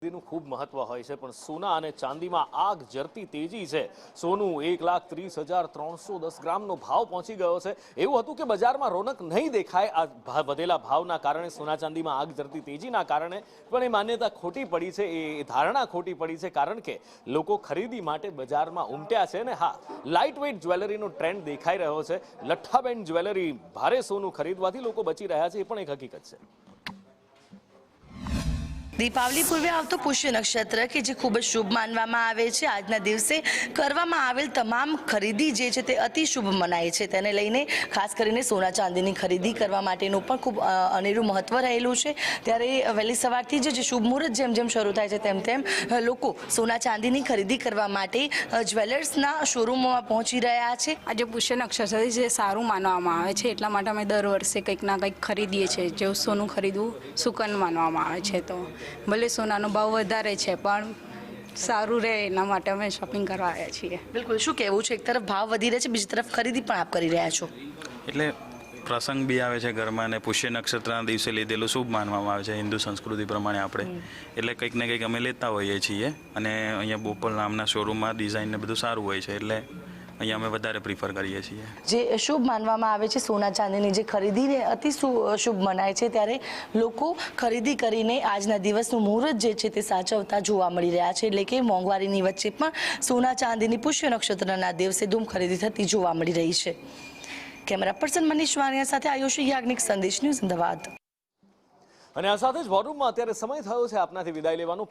ખરીદીનું ખૂબ મહત્વ હોય છે, પણ સોના અને ચાંદીમાં આગ જરતી તેજી છે। સોનું 1,30,310 ગ્રામનો ભાવ પહોંચી ગયો છે। એવું હતું કે બજારમાં રોનક નહીં દેખાય આ વધેલા ભાવના કારણે, સોના ચાંદીમાં આગ જરતી તેજીના કારણે, પણ એ માન્યતા ખોટી પડી છે, એ ધારણા ખોટી પડી છે, કારણ કે લોકો ખરીદી માટે બજારમાં ઉમટ્યા છે। અને હા, લાઇટ વેઇટ જ્વેલરીનો ટ્રેન્ડ દેખાઈ રહ્યો છે। લઠ્ઠાબેન જ્વેલરી, ભારે સોનું ખરીદવાથી લોકો બચી રહ્યા છે, એ પણ એક હકીકત છે। દીપાવલી પૂર્વે આવતો પુષ્ય નક્ષત્ર કે જે ખૂબ જ શુભ માનવામાં આવે છે, આજના દિવસે કરવામાં આવેલ તમામ ખરીદી જે છે તે અતિ શુભ મનાય છે। તેને લઈને ખાસ કરીને સોના ચાંદીની ખરીદી કરવા માટેનું પણ ખૂબ અનેરું મહત્વ રહેલું છે। ત્યારે વહેલી સવારથી જ જે શુભ મુહૂર્ત જેમ જેમ શરૂ થાય છે તેમ તેમ લોકો સોના ચાંદીની ખરીદી કરવા માટે જ્વેલર્સના શોરૂમોમાં પહોંચી રહ્યા છે। આજે પુષ્ય નક્ષત્ર જે સારું માનવામાં આવે છે, એટલા માટે અમે દર વર્ષે કંઈક ના કંઈક ખરીદીએ છીએ। જેવું સોનું ખરીદવું સુકન માનવામાં આવે છે, તો ભલે સોનાનો ભાવ વધારે છે પણ સારું રહે એના માટે અમે શોપિંગ કરવા આવ્યા છીએ। બિલકુલ, શું કહેવું છે? એક તરફ ભાવ વધી રહ્યા છે, બીજી તરફ ખરીદી પણ આપ કરી રહ્યા છો। એટલે પ્રસંગ બી આવે છે ઘરમાં, અને પુષ્ય નક્ષત્રના દિવસે લીધેલું શુભ માનવામાં આવે છે હિન્દુ સંસ્કૃતિ પ્રમાણે આપણે, એટલે કંઈક ને કંઈક અમે લેતા હોઈએ છીએ। અને અહીંયા બોપલ નામના શોરૂમમાં ડિઝાઇન ને બધું સારું હોય છે, એટલે અહીંયા અમે વધારે પ્રિફર કરીએ છીએ। જે શુભ માનવામાં આવે છે સોના ચાંદીની જે ખરીદીને અતિ શુભ મનાય છે, ત્યારે લોકો ખરીદી કરીને આજના દિવસનું મુહૂર્ત જે છે તે સાચવતા જોવા મળી રહ્યા છે। એટલે કે મોંઘવારીની વચ્ચે પણ સોના ચાંદીની પુષ્ય નક્ષત્રના દિવસે ધૂમ ખરીદી થતી જોવા મળી રહી છે। કેમેરા પર્સન મનીષ વાણિયા સાથે આયુષી યાજ્ઞિક, સંદેશ ન્યૂઝ, અમદાવાદ। અને આ સાથે જ વોર રૂમમાં અત્યારે સમય થયો છે આપનાથી વિદાય લેવાનો।